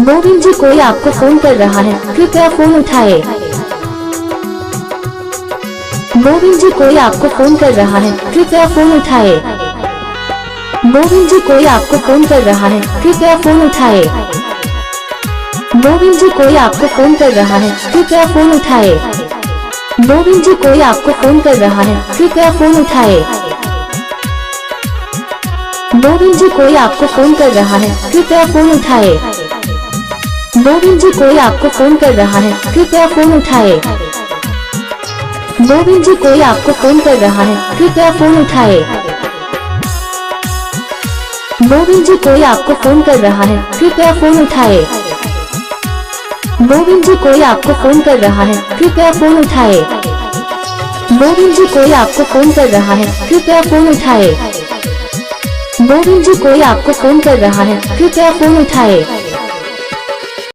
Mobil जी, कोई आपको phone कर रहा है, कृपया फोन उठाए। मोबिल जी, कोई आपको फोन कर रहा है, कृपया फोन उठाए। मोबिल जी, कोई आपको फोन कर रहा है, कृपया फोन उठाए। मोबिल जी, कोई आपको फोन कर रहा है, कृपया फोन उठाए। मोबिल जी, कोई आपको फोन कर रहा है, कृपया फोन उठाए। मोबिल जी, कोई आपको फोन कर रहा है, कृपया फोन उठाए। मोबिल जी, कोई आपको फोन कर रहा है, कृपया फोन उठाए। मोबिल जी, कोई आपको फोन कर रहा है, कृपया फोन उठाए। मोबिल जी, कोई आपको फोन कर रहा है, कृपया फोन उठाए। मोबिल जी, कोई आपको फोन कर रहा है, कृपया फोन उठाए। मोबिल जी, कोई आपको फोन कर रहा है, कृपया फोन उठाए। मोबिल जी, कोई आपको फोन कर रहा है, कृपया फोन उठाए।